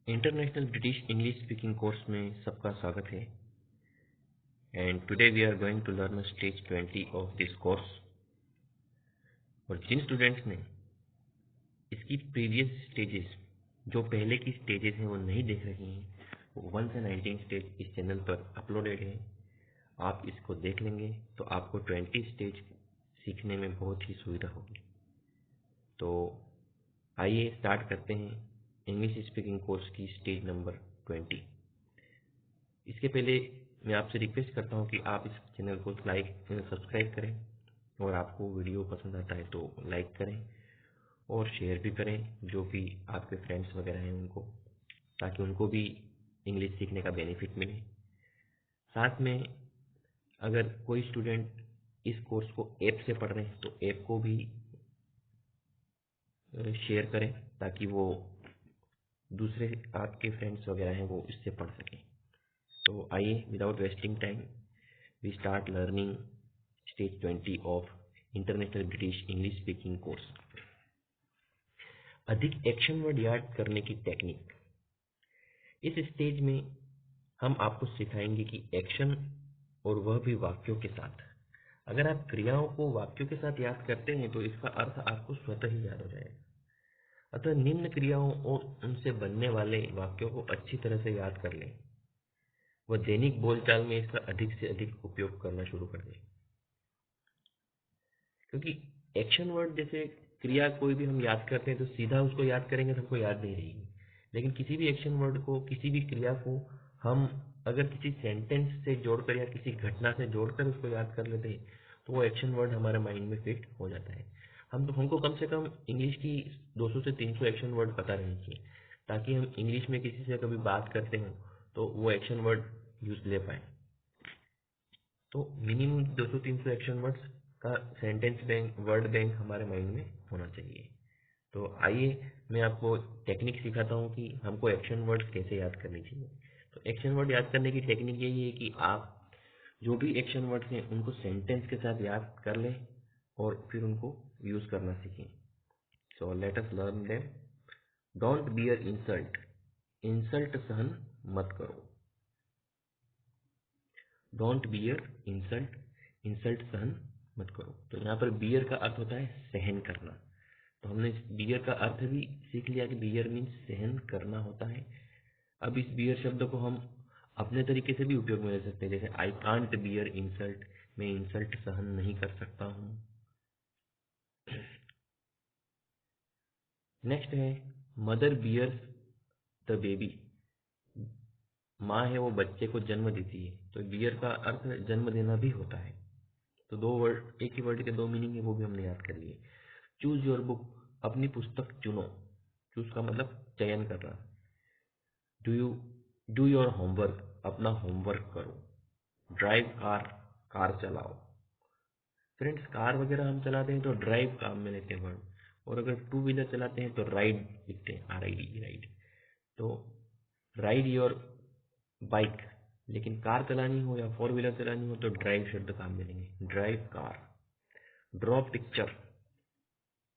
International British English speaking course में सबका स्वागत है। And today we are going to learn stage 20 of this course. और जिन स्टूडेंट्स ने इसकी प्रीवियस स्टेजेस, जो पहले की स्टेजेस हैं, वो नहीं देख रहे हैं, वो 1 से 19 स्टेज इस चैनल पर अपलोडेड है। आप इसको देख लेंगे तो आपको 20 स्टेज सीखने में बहुत ही सुविधा होगी। तो आइए स्टार्ट करते हैं इंग्लिश स्पीकिंग कोर्स की स्टेज नंबर 20। इसके पहले मैं आपसे रिक्वेस्ट करता हूं कि आप इस चैनल को सब्सक्राइब करें, और आपको वीडियो पसंद आता है तो लाइक करें और शेयर भी करें जो भी आपके फ्रेंड्स वगैरह हैं उनको, ताकि उनको भी इंग्लिश सीखने का बेनिफिट मिले। साथ में अगर कोई स्टूडेंट इस कोर्स को ऐप से पढ़ रहे हैं तो ऐप को भी शेयर करें, ताकि वो दूसरे आपके फ्रेंड्स वगैरह हैं वो इससे पढ़ सकें। तो आइए without wasting time we start learning stage 20 of international British English speaking course. अधिक एक्शन वर्ड याद करने की टेक्निक। इस स्टेज में हम आपको सिखाएंगे कि एक्शन, और वह भी वाक्यों के साथ। अगर आप क्रियाओं को वाक्यों के साथ याद करते हैं तो इसका अर्थ आपको स्वतः ही याद हो जाएगा। अतः निम्न क्रियाओं और उनसे बनने वाले वाक्यों को अच्छी तरह से याद कर लें। वह दैनिक बोलचाल में इसका अधिक से अधिक उपयोग करना शुरू कर दें, क्योंकि एक्शन वर्ड जैसे क्रिया कोई भी हम याद करते हैं तो सीधा उसको याद करेंगे तो हमको याद नहीं रहेगी। लेकिन किसी भी एक्शन वर्ड को, किसी भी क्रिया को हम अगर किसी सेंटेंस से जोड़कर या किसी घटना से जोड़कर उसको याद कर लेते हैं तो वो एक्शन वर्ड हमारे माइंड में फिट हो जाता है। हमको कम से कम इंग्लिश की 200 से 300 एक्शन वर्ड पता रहनी चाहिए, ताकि हम इंग्लिश में किसी से कभी बात करते हो तो वो एक्शन वर्ड यूज ले पाए। तो मिनिमम 200-300 एक्शन वर्ड्स का सेंटेंस बैंक, वर्ड बैंक हमारे माइंड में होना चाहिए। तो आइए मैं आपको टेक्निक सिखाता हूँ कि हमको एक्शन वर्ड्स कैसे याद करनी चाहिए। तो एक्शन वर्ड याद करने की टेक्निक यही है कि आप जो भी एक्शन वर्ड्स हैं उनको सेंटेंस के साथ याद कर लें और फिर उनको यूज करना सीखें। So let us learn them. Don't bear insult. Insult सहन मत करो। Don't bear insult. इंसल्ट सहन मत करो। तो यहाँ पर बियर का अर्थ होता है सहन करना। तो हमने बियर का अर्थ भी सीख लिया कि बियर मीन्स सहन करना होता है। अब इस बियर शब्द को हम अपने तरीके से भी उपयोग में ले सकते हैं, जैसे आई कांट बियर इंसल्ट, मैं इंसल्ट सहन नहीं कर सकता हूँ। नेक्स्ट है मदर बियर्स द बेबी। माँ है वो बच्चे को जन्म देती है, तो बियर का अर्थ जन्म देना भी होता है। तो दो वर्ड, एक ही वर्ड के दो मीनिंग है, वो भी हमने याद कर लिए। Choose your book. अपनी पुस्तक चुनो। चूज का मतलब चयन करना। Do your homework. अपना होमवर्क करो। Drive car. कार चलाओ। फ्रेंड्स, कार वगैरह हम चलाते हैं तो ड्राइव काम में लेते हैं वर्ड, और अगर टू व्हीलर चलाते हैं तो राइड लिखते हैं, RID, राइड। तो राइड योर बाइक। लेकिन कार चलानी हो या 4 व्हीलर चलानी हो तो ड्राइव शब्द काम में लेंगे, ड्राइव कार। Draw picture.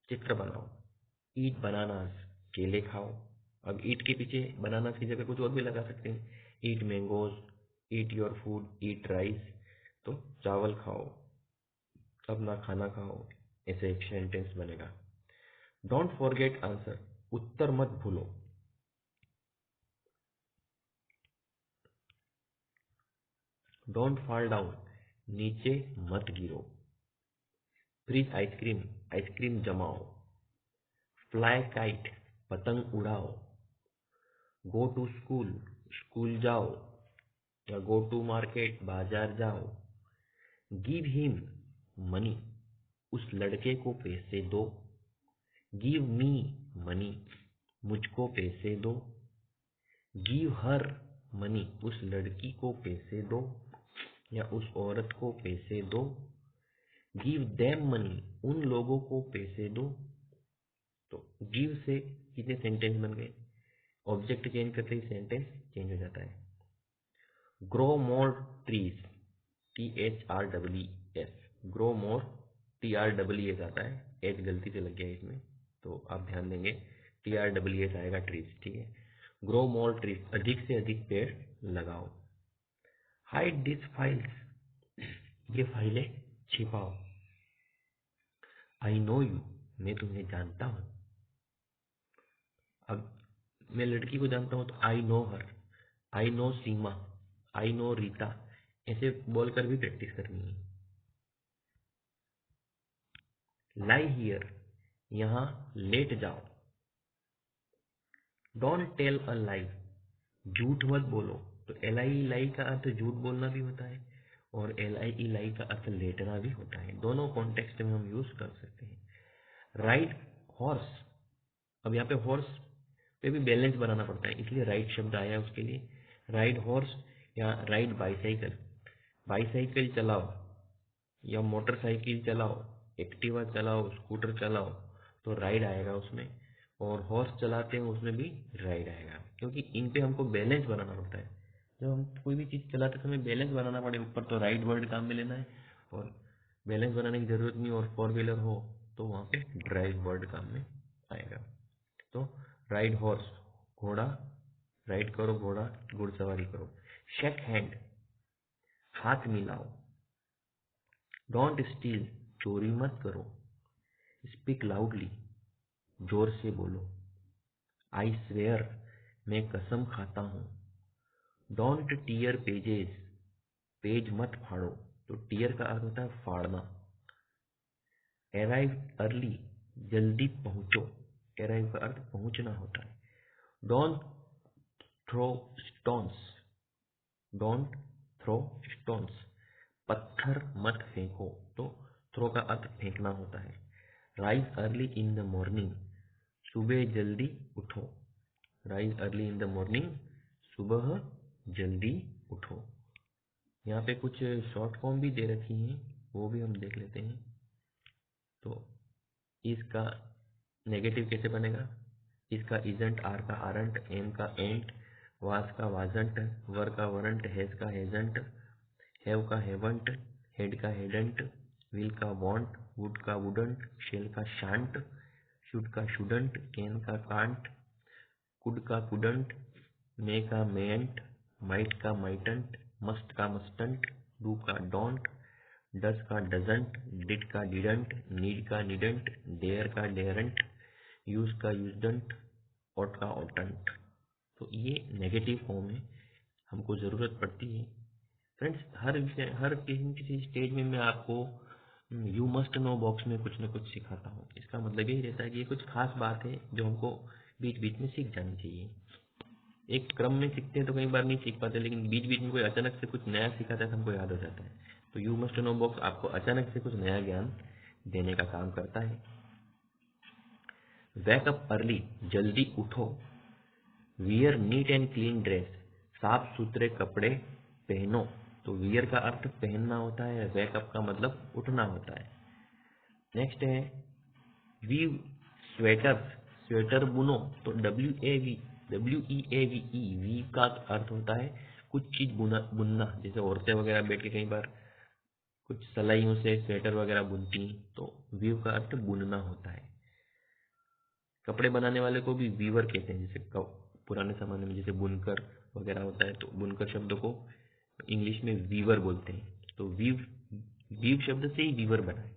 चित्र बनाओ। ईट बनानास। केले खाओ। अब ईट के पीछे बनानास की जगह कुछ और भी लगा सकते हैं, eat mangoes, eat your food, eat rice. तो चावल खाओ, अपना खाना खाओ, ऐसे एक सेंटेंस बनेगा। Don't forget answer. उत्तर मत भूलो। Don't fall down. नीचे मत गिरो। Freeze ice cream. आइसक्रीम जमाओ। Fly kite. पतंग उड़ाओ। Go to school. स्कूल जाओ, या गो टू मार्केट, बाजार जाओ। Give him money. उस लड़के को पैसे दो। Give me money. मुझको पैसे दो। Give her money. उस लड़की को पैसे दो या उस औरत को पैसे दो। Give them money. उन लोगों को पैसे दो। तो गिव से कितने सेंटेंस बन गए? ऑब्जेक्ट चेंज करते ही सेंटेंस चेंज हो जाता है। Grow more trees. THREES। Grow more, TREES आता है, एच गलती से लग गया इसमें, तो आप ध्यान देंगे TREES आएगा, ट्रीज। ठीक है। ग्रो मोर ट्रीज, अधिक से अधिक पेड़ लगाओ। हाइड दिस फाइल्स, ये फाइलें छिपाओ। आई नो यू, मैं तुम्हें जानता हूं। अब मैं लड़की को जानता हूं तो I know her, I know Seema, I know Rita, ऐसे बोलकर भी प्रैक्टिस करनी है। लाई हियर, यहां लेट जाओ। डोंट टेल अ लाई, झूठ मत बोलो। तो एल आई लाई का अर्थ झूठ बोलना भी होता है और एल आई लाई का अर्थ लेटना भी होता है। दोनों कॉन्टेक्स्ट में हम यूज कर सकते हैं। राइड हॉर्स, अब यहाँ पे हॉर्स पे भी बैलेंस बनाना पड़ता है, इसलिए राइड शब्द आया है उसके लिए। राइड हॉर्स या राइड बाईसाइकिल, बाईसाइकिल चलाओ या मोटरसाइकिल चलाओ, एक्टिवा चलाओ, स्कूटर चलाओ, तो राइड आएगा उसमें। और हॉर्स चलाते हैं उसमें भी राइड आएगा, क्योंकि इन पे हमको बैलेंस बनाना पड़ता है। जब हम कोई भी चीज़ चलाते समय बैलेंस बनाना पड़े ऊपर, तो राइड वर्ड काम में लेना है, और बैलेंस बनाने की जरूरत नहीं और फोर व्हीलर हो तो वहाँ पे ड्राइव वर्ड काम में आएगा। तो राइड हॉर्स, घोड़ा, राइड करो घोड़ा, घुड़सवारी करो। शेक हैंड, हाथ मिलाओ। डोंट स्टील, चोरी मत करो। स्पीक लाउडली, जोर से बोलो। आई स्वेयर, मैं कसम खाता हूं। डोंट टीयर पेजेस, पेज मत फाड़ो। तो टीयर का अर्थ होता है फाड़ना। अराइव अर्ली, जल्दी पहुंचो। अराइव का अर्थ पहुंचना होता है। Don't throw stones, don't throw stones, पत्थर मत फेंको। तो थ्रो का अर्थ फेंकना होता है। Rise early in the morning, सुबह जल्दी उठो। Rise early in the morning, सुबह जल्दी उठो। यहाँ पे कुछ शॉर्ट फॉर्म भी दे रखी हैं, वो भी हम देख लेते हैं। तो इसका नेगेटिव कैसे बनेगा? इसका इजंट, आर का आरंट, एम का एंट, वास का वाजंट, वर का वरंट, हैज का हैजंट, हैव का हैवंट, हेड का हेडंट, विल का वॉन्ट, वुड का वुडंट, शेल का शांट, शुड का शुडंट, कैन का कांट, कुड का कुडंट, मे का मेंट, माइट का माइटंट, मस्ट का मस्टंट, डू का डोंट, डस का डजंट, डिड का डिडंट, नीड का निडंट, डेयर का डेयरंट, यूज का यूजडंट, ऑट का ऑटंट। तो ये नेगेटिव फॉर्म है, हमको ज़रूरत पड़ती है। फ्रेंड्स, हर किसी स्टेज में मैं आपको यू मस्ट नो बॉक्स में कुछ न कुछ सिखाता हूँ। इसका मतलब यही रहता है कि ये कुछ खास बात है जो हमको बीच बीच में सीख जानी चाहिए। एक क्रम में सीखते हैं तो कई बार नहीं सीख पाते, लेकिन बीच बीच में कोई अचानक से कुछ नया सिखाता है तो हमको याद हो जाता है। तो यू मस्ट नो बॉक्स आपको अचानक से कुछ नया ज्ञान देने का काम करता है। वेक अप अर्ली, जल्दी उठो। Wear neat and clean dress, साफ सुथरे कपड़े पहनो। तो वियर का अर्थ पहनना होता है, वेकअप का मतलब उठना होता है। नेक्स्ट है वीव स्वेटर्स, स्वेटर बुनो। तो WEAVE, वीव का अर्थ होता है कुछ चीज बुनना। जैसे औरतें वगैरह बैठ के कई बार कुछ सलाइयों से स्वेटर वगैरह बुनती, तो वीव का अर्थ बुनना होता है। कपड़े बनाने वाले को भी वीवर कहते हैं, जैसे पुराने जमाने में जैसे बुनकर वगैरह होता है, तो बुनकर शब्द को इंग्लिश में वीवर बोलते हैं। तो वीव शब्द से ही वीवर बना है,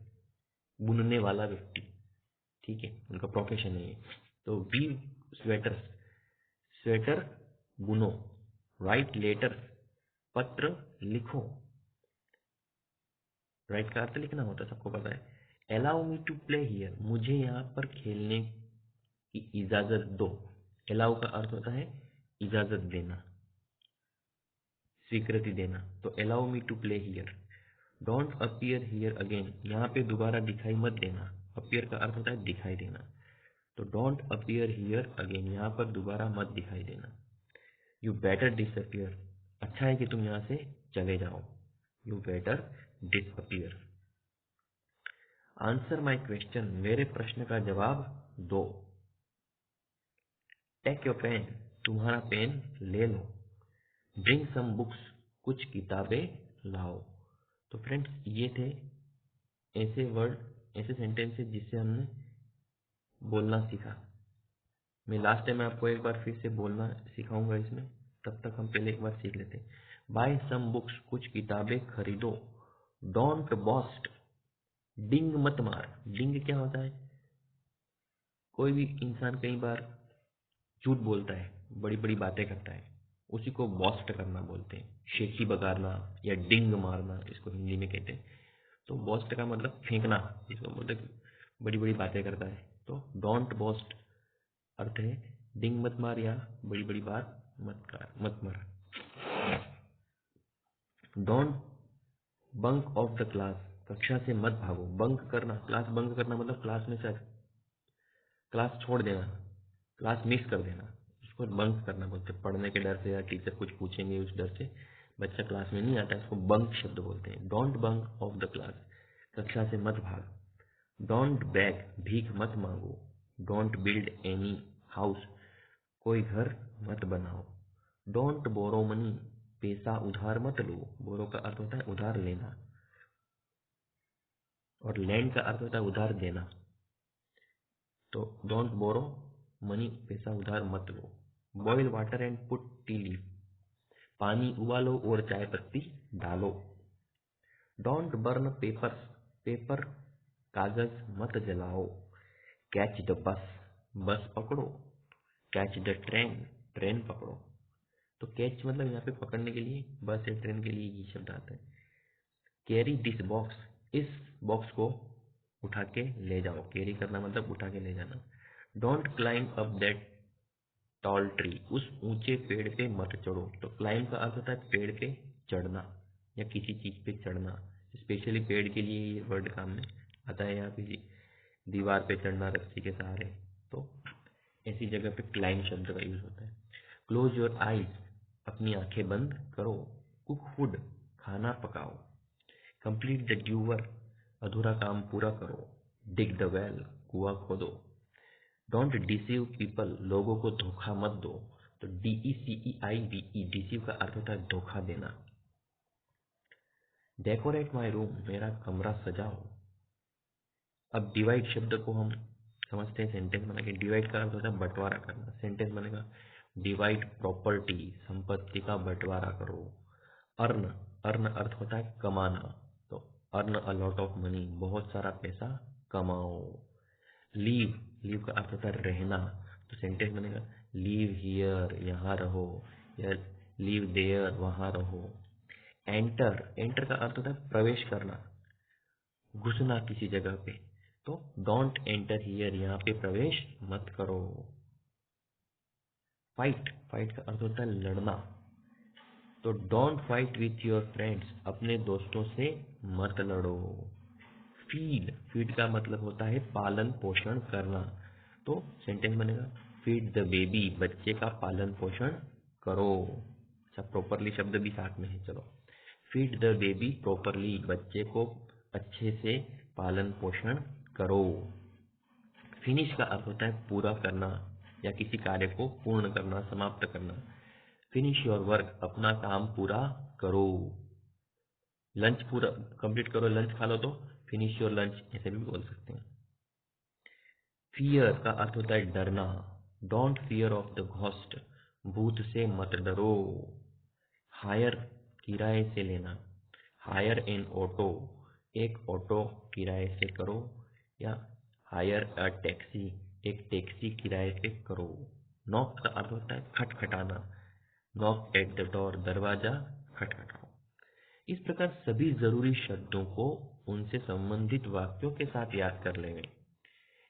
बुनने वाला व्यक्ति, ठीक है, उनका प्रोफेशन है ये। तो वीव स्वेटर्स, स्वेटर बुनो। राइट लेटर्स, पत्र लिखो। राइट का अर्थ लिखना होता है, सबको पता है। Allow me to play here, मुझे यहाँ पर खेलने की इजाजत दो। अलाउ का अर्थ होता है इजाजत देना, स्वीकृति देना। तो allow me to play here. Don't appear here again, यहाँ पे दोबारा दिखाई मत देना। अपीयर का अर्थ होता है दिखाई देना। तो डोंट अपीयर हियर अगेन, यहाँ पर दोबारा मत दिखाई देना। यू बेटर डिसअपियर, अच्छा है कि तुम यहाँ से चले जाओ। You better disappear. Answer my question, मेरे प्रश्न का जवाब दो। टेक योर पेन, तुम्हारा पेन ले लो। ब्रिंग सम बुक्स, कुछ किताबें लाओ। तो फ्रेंड्स, ये थे ऐसे वर्ड, ऐसे सेंटेंसेस जिससे हमने बोलना सीखा। मैं लास्ट टाइम आपको एक बार फिर से बोलना सिखाऊंगा इसमें, तब तक हम पहले एक बार सीख लेते हैं। बाय सम बुक्स, कुछ किताबें खरीदो। डोंट बॉस्ट, डिंग मत मार। डिंग क्या होता है? कोई भी इंसान कई बार झूठ बोलता है, बड़ी बड़ी बातें करता है, उसी को बॉस्ट करना बोलते हैं। शेखी बगाड़ना या डिंग मारना, इसको हिंदी में कहते हैं। तो बॉस्ट का मतलब फेंकना, इसको बोलते हैं बड़ी बड़ी बातें करता है। तो डोंट बॉस्ट अर्थ है डिंग मत मार या बड़ी बड़ी बात मत मार। Don't bunk of the class, कक्षा से मत भागो। बंक करना, क्लास बंक करना मतलब क्लास में से क्लास छोड़ देना, क्लास मिस कर देना, उसको बंक करना बोलते हैं। पढ़ने के डर से या टीचर कुछ पूछेंगे उस डर से बच्चा क्लास में नहीं आता, इसको बंक शब्द बोलते हैं। Don't bunk of the class, कक्षा से मत भाग। डोंट बैग, भीख मत मांगो। डोंट बिल्ड एनी हाउस, कोई घर मत बनाओ। डोंट बोरो मनी, पैसा उधार मत लो। बोरो का अर्थ होता है उधार लेना, और लैंड का अर्थ होता है उधार देना। तो डोंट बोरो मनी, पैसा उधार मत लो। Boil water and put tea leaf, पानी उबालो और चाय पत्ती डालो। डोंट बर्न पेपर्स, पेपर कागज मत जलाओ। कैच द बस, बस पकड़ो। कैच द ट्रेन, ट्रेन पकड़ो। तो कैच मतलब यहाँ पे पकड़ने के लिए, बस या ट्रेन के लिए ये शब्द आता है। कैरी दिस बॉक्स, इस बॉक्स को उठा के ले जाओ। कैरी करना मतलब उठा के ले जाना। Don't climb up that tall tree, उस ऊंचे पेड़ पे मत चढ़ो। तो क्लाइंब का अर्थ होता है पेड़ पे चढ़ना या किसी चीज पे चढ़ना। स्पेशली पेड़ के लिए ये वर्ड काम में आता है। यहाँ पे दीवार पे चढ़ना रस्सी के सहारे, तो ऐसी जगह पे क्लाइंब शब्द का यूज होता है। क्लोज योर आईज, अपनी आंखें बंद करो। कुक फूड, खाना पकाओ। कंप्लीट द ड्यू वर्क, अधूरा काम पूरा करो। डिग द वेल, कुआं खोदो। डोंट डिसीव पीपल, लोगों को धोखा मत दो। तो DECEIVE, डिसीव का अर्थ होता है धोखा देना। डेकोरेट माई रूम, मेरा कमरा सजाओ। अब डिवाइड शब्द को हम समझते हैं सेंटेंस बना के। डिवाइड का अर्थ होता है बंटवारा करना। सेंटेंस बनेगा डिवाइड प्रॉपर्टी, संपत्ति का बंटवारा करो। अर्न, अर्न अर्थ होता है कमाना। तो earn a lot of money, बहुत सारा पैसा कमाओ। लीव, लीव का अर्थ होता है रहना। तो सेंटेंस बनेगा लीव हियर, यहाँ रहो, या लीव देयर, वहां रहो। एंटर, एंटर का अर्थ होता है प्रवेश करना, घुसना किसी जगह पे। तो डोंट एंटर हियर, यहाँ पे प्रवेश मत करो। फाइट, फाइट का अर्थ होता है लड़ना। तो don't fight with your friends, अपने दोस्तों से मत लड़ो। फीड, फीड का मतलब होता है पालन पोषण करना। तो सेंटेंस बनेगा फीड द बेबी, बच्चे का पालन पोषण करो। अच्छा, प्रॉपरली शब्द भी साथ में है। चलो, फीड द बेबी प्रॉपरली, बच्चे को अच्छे से पालन पोषण करो। फिनिश का अर्थ होता है पूरा करना या किसी कार्य को पूर्ण करना, समाप्त करना। फिनिश योर वर्क, अपना काम पूरा करो। लंच पूरा कंप्लीट करो, लंच खा लो, तो फिनिश योर लंच ऐसे भी बोल सकते हैं। फियर का अर्थ होता है डरना। Don't fear of the ghost, भूत से मत डरो। हायर, किराए से लेना। हायर एन ऑटो, एक ऑटो किराए से करो, या हायर अ टैक्सी, एक टैक्सी किराए पे करो। नॉक का अर्थ होता है खटखटाना। नॉक एट द डोर, दरवाजा खटखटाओ। इस प्रकार सभी जरूरी शब्दों को उनसे संबंधित वाक्यों के साथ याद कर लेंगे।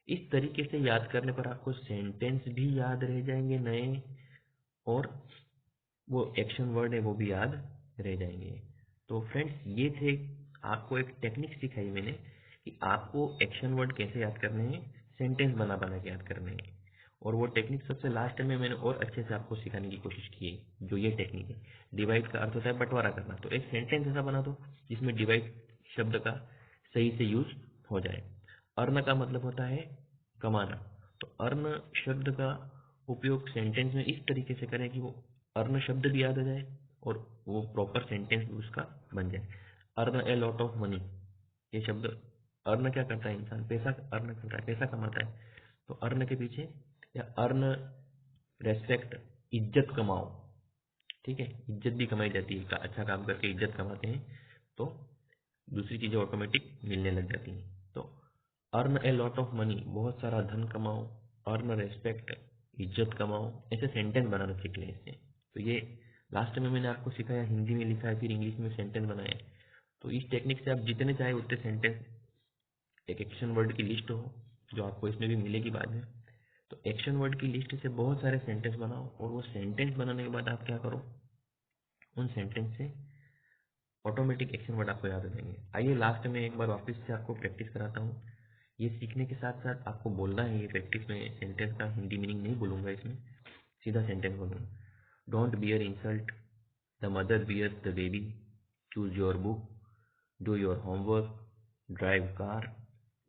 इस तरीके से याद करने पर आपको सेंटेंस भी याद रह जाएंगे नए, और वो एक्शन वर्ड है वो भी याद रह जाएंगे। तो फ्रेंड्स, ये थे, आपको एक टेक्निक सिखाई मैंने कि आपको एक्शन वर्ड कैसे याद करने हैं, सेंटेंस बना बना के याद करने हैं। और वो टेक्निक सबसे लास्ट में मैंने और अच्छे से आपको सिखाने की कोशिश की है। जो ये टेक्निक है, डिवाइड का अर्थ होता है बंटवारा करना। तो एक सेंटेंस ऐसा बना दो जिसमें डिवाइड शब्द का सही से यूज हो जाए। अर्न का मतलब होता है कमाना। तो अर्न शब्द का उपयोग सेंटेंस में इस तरीके से करें कि वो अर्न शब्द भी याद आ जाए और वो प्रॉपर सेंटेंस भी उसका बन जाए। Earn a lot of money, ये शब्द, अर्न क्या करता है इंसान, पैसा अर्न करता है, पैसा कमाता है। तो अर्न के पीछे या अर्न रेस्पेक्ट, इज्जत कमाओ, ठीक है, इज्जत भी कमाई जाती है, अच्छा काम करके इज्जत कमाते हैं तो दूसरी चीज़ें ऑटोमेटिक मिलने लग जाती हैं। तो earn a lot of money, बहुत सारा धन कमाओ, अर्न रेस्पेक्ट, इज्जत कमाओ, ऐसे सेंटेंस बनाना सीख लें इससे। तो ये लास्ट में मैंने आपको सिखाया, हिंदी में लिखा है, फिर इंग्लिश में सेंटेंस बनाए। तो इस टेक्निक से आप जितने चाहे उतने सेंटेंस, एक एक्शन वर्ड की लिस्ट हो जो आपको इसमें भी मिलेगी बाद में, तो एक्शन वर्ड की लिस्ट से बहुत सारे सेंटेंस बनाओ, और वो सेंटेंस बनाने के बाद आप क्या करो, उन सेंटेंस से ऑटोमेटिक एक्शन वर्ड आपको याद हो जाएंगे। आइए लास्ट में एक बार वापस से आपको प्रैक्टिस कराता हूँ। ये सीखने के साथ साथ आपको बोलना है, ये प्रैक्टिस में सेंटेंस का हिंदी मीनिंग नहीं बोलूँगा, इसमें सीधा सेंटेंस बोलूँगा। Don't bear insult, the mother bears the baby, choose your book, do your homework, drive car,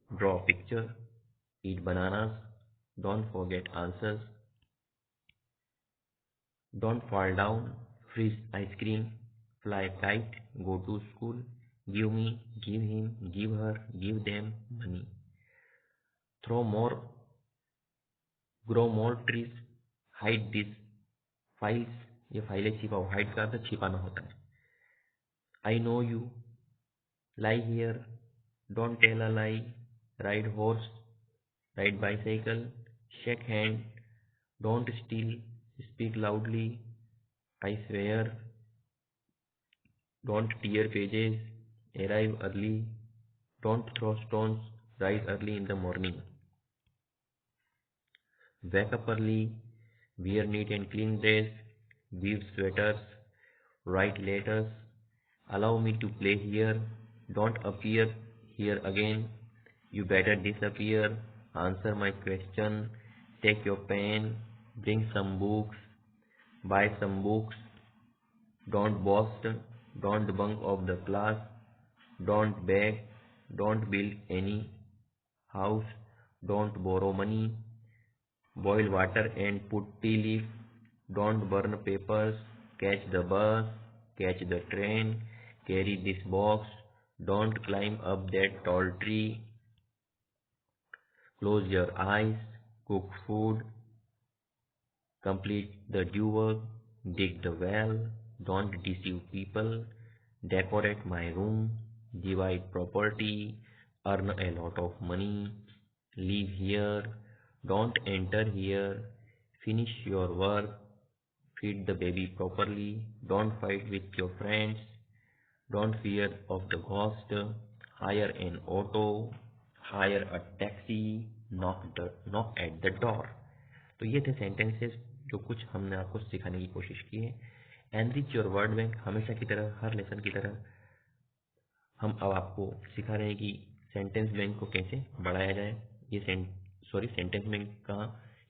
draw picture, eat bananas, don't forget answers, don't fall down, freeze ice cream, fly kite, go to school, give me, give him, give her, give them money, throw more, grow more trees, hide these files, ये फाइलें छिपाओ, hide का अर्थ छिपाना होता है। I know you, lie here, don't tell a lie, ride horse, ride bicycle, shake hand, don't steal, speak loudly, I swear, don't tear pages, arrive early, don't throw stones, rise early in the morning, wake up early, wear neat and clean dress, weave sweaters, write letters, allow me to play here, don't appear here again, you better disappear, answer my question, take your pen, bring some books, buy some books, don't boast, don't bunk off the class, don't beg, don't build any house, don't borrow money, boil water and put tea leaf, don't burn papers, catch the bus, catch the train, carry this box, don't climb up that tall tree, close your eyes, cook food, complete the due work, dig the well, don't deceive people, decorate my room, divide property, earn a lot of money, live here, don't enter here, finish your work, feed the baby properly, don't fight with your friends, don't fear of the ghost, hire an auto, hire a taxi, knock at the door। तो ये थे sentences जो कुछ हमने आपको सिखाने की कोशिश की है। एनरिच योर वर्ड बैंक, हमेशा की तरह, हर लेसन की तरह हम अब आपको सिखा रहे हैं कि सेंटेंस बैंक को कैसे बढ़ाया जाए। ये सेंटेंस बैंक का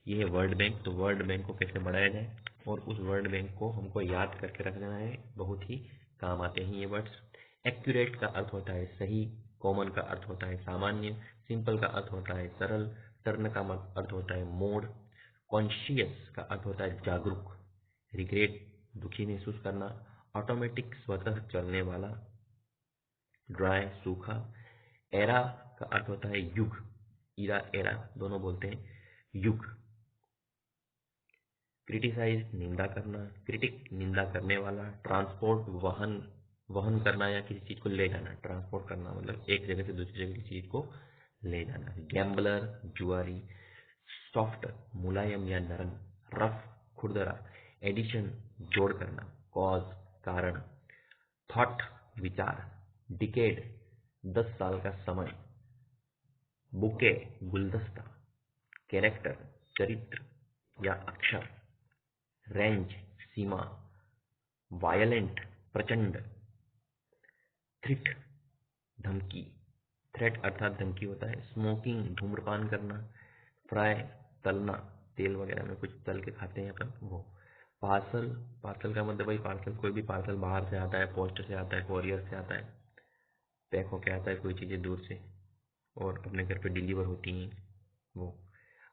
ये है वर्ड बैंक, तो वर्ड बैंक को कैसे बढ़ाया जाए, और उस वर्ड बैंक को हमको याद करके रखना है, बहुत ही काम आते हैं ये वर्ड्स। एक्यूरेट का अर्थ होता है सही, कॉमन का अर्थ होता है सामान्य, सिंपल का अर्थ होता है सरल, टर्न का अर्थ होता है मोड़, कॉन्शियस का अर्थ होता है जागरूक, रिग्रेट दुखी महसूस करना, ऑटोमेटिक स्वतः चलने वाला, ड्राई सूखा, एरा का अर्थ होता है युग, इरा एरा दोनों बोलते हैं, युग, क्रिटिसाइज निंदा करना, क्रिटिक निंदा करने वाला, ट्रांसपोर्ट वहन करना या किसी चीज को ले जाना, ट्रांसपोर्ट करना मतलब एक जगह से दूसरी जगह किसी चीज को ले जाना, गैम्बलर जुआरी, सॉफ्ट मुलायम या नरम, रफ खुरदरा, एडिशन जोड़ करना, कॉज कारण, थॉट विचार, डिकेड 10 साल का समय, बुके गुलदस्ता, कैरेक्टर चरित्र या अक्षर, रेंज सीमा, वायलेंट प्रचंड, थ्रेट धमकी, थ्रेट अर्थात धमकी होता है, स्मोकिंग धूम्रपान करना, फ्राई तलना, तेल वगैरह में कुछ तल के खाते हैं अपन वो, पार्सल, पार्सल का मतलब भाई पार्सल, कोई भी पार्सल बाहर से आता है, पोस्ट से आता है, कोरियर से आता है, पैक होके आता है कोई चीज़ें दूर से और अपने घर पे डिलीवर होती हैं वो।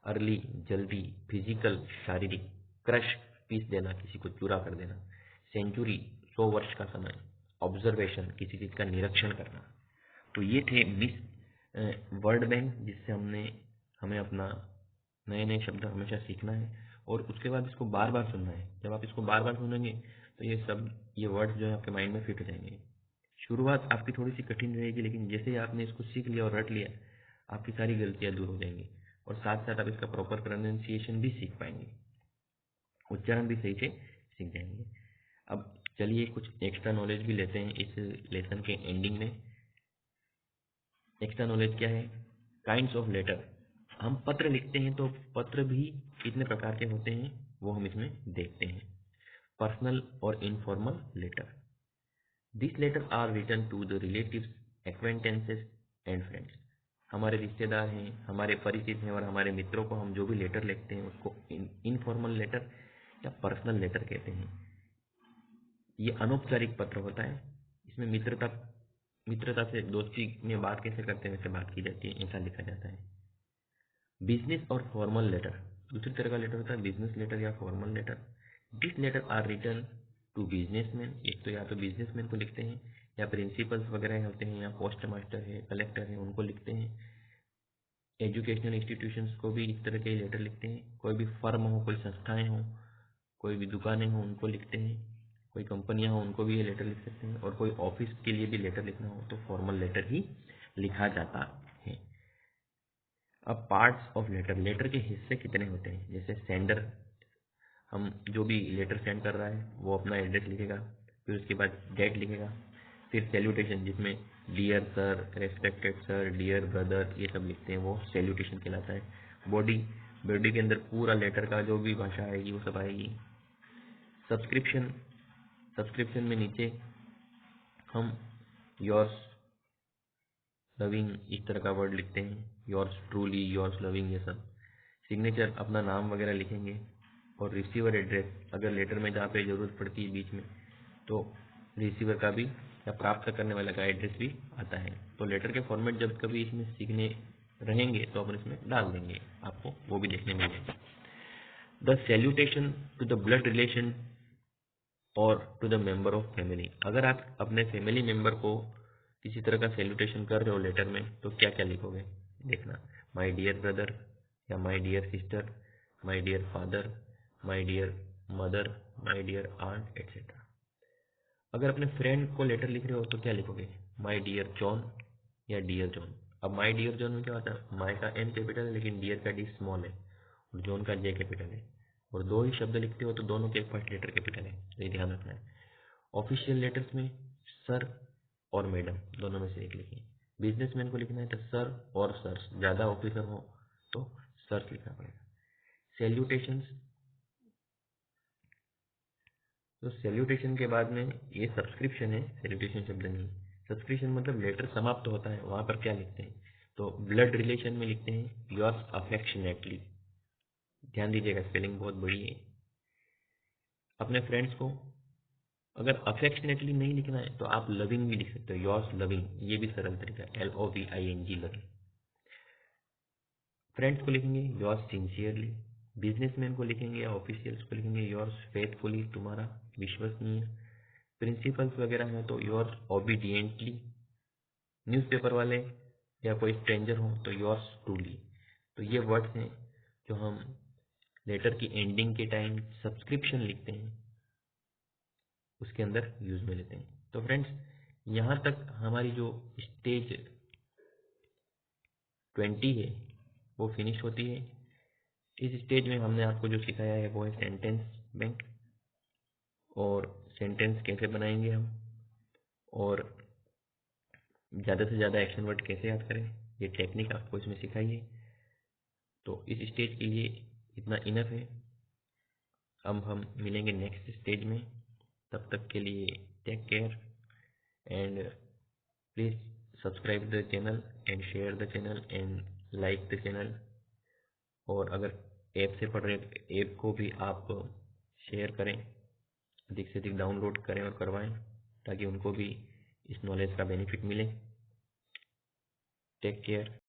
अर्ली जल्दी, फिजिकल शारीरिक, क्रश पीस देना, किसी को चूरा कर देना, सेंचुरी 100 वर्ष का समय, ऑब्जर्वेशन किसी चीज़ का निरीक्षण करना। तो ये थे 20 वर्ड बैंक जिससे हमें अपना नए नए शब्द हमेशा सीखना है और उसके बाद इसको बार बार सुनना है। जब आप इसको बार बार सुनेंगे तो ये वर्ड्स जो है आपके माइंड में फिट हो जाएंगे। शुरुआत आपकी थोड़ी सी कठिन रहेगी, लेकिन जैसे ही आपने इसको सीख लिया और रट लिया, आपकी सारी गलतियां दूर हो जाएंगी और साथ साथ आप इसका प्रॉपर प्रोनाउंसिएशन भी सीख पाएंगे, उच्चारण भी सही से सीख जाएंगे। अब चलिए कुछ एक्स्ट्रा नॉलेज भी लेते हैं इस लेसन के एंडिंग में। एक्स्ट्रा नॉलेज क्या है? Kinds of letter. हम पत्र लिखते हैं तो पत्र भी कितने प्रकार के होते हैं वो हम इसमें देखते हैं। पर्सनल और informal letter. This letter are written to the relatives, acquaintances and friends. हमारे रिश्तेदार हैं, हमारे परिचित हैं और हमारे मित्रों को हम जो भी लेटर लिखते हैं उसको इनफॉर्मल लेटर या पर्सनल लेटर कहते हैं। ये अनौपचारिक पत्र होता है। इसमें मित्रता से दोस्ती में बात कैसे करते हैं वैसे बात की जाती है, ऐसा लिखा जाता है। बिजनेस और फॉर्मल लेटर। दूसरी तरह का लेटर होता है बिजनेस लेटर या formal letter. This letter are written to businessman. एक तो या तो बिजनेसमैन को लिखते हैं या प्रिंसिपल्स वगैरह होते हैं या पोस्ट मास्टर है, कलेक्टर है, उनको लिखते हैं। एजुकेशनल इंस्टीट्यूशंस को भी इस तरह के लेटर लिखते हैं। कोई भी फर्म हो, कोई संस्थाएं हो, कोई भी दुकानें हो, उनको लिखते हैं। कोई कंपनियां हो, उनको भी ये लेटर लिख सकते हैं। और कोई ऑफिस के लिए भी लेटर लिखना हो तो फॉर्मल लेटर ही लिखा जाता है। अब पार्ट्स ऑफ लेटर। लेटर के हिस्से कितने होते हैं? जैसे सेंडर, हम जो भी लेटर सेंड कर रहा है वो अपना एड्रेस लिखेगा, फिर उसके बाद डेट लिखेगा, फिर सैल्यूटेशन जिसमें dear sir, respected sir, dear brother ये सब लिखते हैं, वो सैल्यूटेशन कहलाता है। बॉडी, बॉडी के अंदर पूरा लेटर का जो भी भाषा आएगी वो सब आएगी। सब्सक्रिप्शन, सब्सक्रिप्शन में नीचे हम योर्स लविंग इस तरह का वर्ड लिखते हैं, योर्स ट्रूली, योर्स लविंग ये सब। सिग्नेचर, अपना नाम वगैरह लिखेंगे। और रिसीवर एड्रेस, अगर लेटर में जहाँ पे ज़रूरत पड़ती है बीच में तो रिसीवर का भी या प्राप्त करने वाले का एड्रेस भी आता है। तो लेटर के फॉर्मेट जब कभी इसमें सीखने रहेंगे तो अपन इसमें डाल देंगे, आपको वो भी देखने मिलेगा। The salutation to the blood relation और to the member of family. अगर आप अपने फैमिली मेंबर को किसी तरह का सैल्यूटेशन कर रहे हो लेटर में तो क्या क्या लिखोगे देखना। माय डियर ब्रदर या my dear sister, my dear father, my dear mother, my dear aunt etcetera. अगर अपने फ्रेंड को लेटर लिख रहे हो तो क्या लिखोगे? माय डियर जॉन या डियर जॉन। अब माय डियर जॉन में क्या होता है? माय का एम कैपिटल है लेकिन डियर का डी स्मॉल है और जॉन का जे कैपिटल है, और दो ही शब्द लिखते हो तो दोनों के फर्स्ट लेटर कैपिटल है, ये ध्यान रखना है। ऑफिशियल लेटर्स में सर और मैडम दोनों में से एक लिखिए। बिजनेसमैन को लिखना है तो सर और सर, ज़्यादा ऑफिसर हो तो सर लिखना पड़ेगा। सैल्यूटेशंस, तो सैल्यूटेशन के बाद में ये सब्सक्रिप्शन है, सैल्यूटेशन शब्द नहीं। सब्सक्रिप्शन मतलब लेटर समाप्त होता है, वहाँ पर क्या लिखते हैं? तो ब्लड रिलेशन में लिखते हैं योर्स अफेक्शनेटली। ध्यान दीजिएगा, स्पेलिंग बहुत बड़ी है। अपने फ्रेंड्स को अगर अफेक्शनेटली नहीं लिखना है तो आप लविंग भी लिख सकते हो, योर्स लविंग, ये भी सरल तरीका है, LOVING लविंग। फ्रेंड्स को लिखेंगे योर्स सिंसियरली। बिजनेसमैन को लिखेंगे या ऑफिशियल्स को लिखेंगे योर्स फेथफुली, तुम्हारा विश्वसनीय। प्रिंसिपल्स वगैरह हैं तो योर्स ओबीडियंटली। न्यूज़पेपर वाले या कोई स्ट्रेंजर हो तो योर्स ट्रूली। तो ये वर्ड्स हैं जो हम लेटर की एंडिंग के टाइम सब्सक्रिप्शन लिखते हैं उसके अंदर यूज में लेते हैं। तो फ्रेंड्स, यहाँ तक हमारी जो स्टेज 20 है वो फिनिश होती है। इस स्टेज में हमने आपको जो सिखाया है वो है सेंटेंस बैंक, और सेंटेंस कैसे बनाएंगे हम, और ज़्यादा से ज़्यादा एक्शन वर्ड कैसे याद करें, ये टेक्निक आपको इसमें सिखाई है। तो इस स्टेज के लिए इतना इनफ है। अब हम मिलेंगे नेक्स्ट स्टेज में, तब तक के लिए take care and please subscribe the channel and share the channel and like the channel. और अगर ऐप से पढ़ रहे ऐप को भी आप शेयर करें, अधिक से अधिक डाउनलोड करें और करवाएं ताकि उनको भी इस नॉलेज का बेनिफिट मिले। Take care.